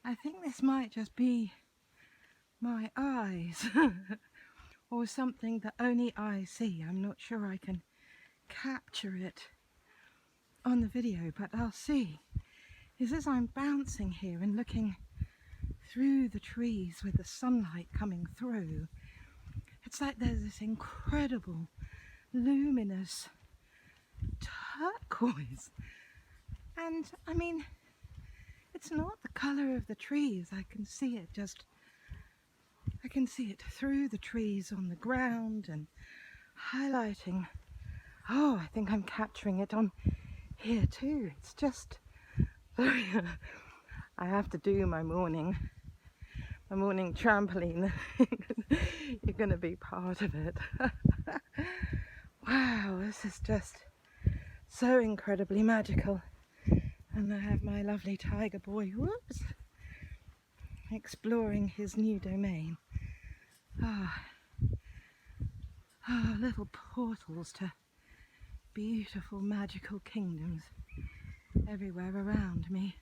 I think this might just be my eyes or something that only I see. I'm not sure I can capture it on the video, but I'll see. Is as I'm bouncing here and looking through the trees with the sunlight coming through, it's like there's this incredible luminous turquoise. And I mean, it's not the colour of the trees. I can see it through the trees on the ground and highlighting. Oh, I think I'm capturing it on here too. It's just very I have to do my morning trampoline. You're going to be part of it. Wow, this is just so incredibly magical. And I have my lovely tiger boy, whoops, exploring his new domain. Little portals to beautiful magical kingdoms everywhere around me.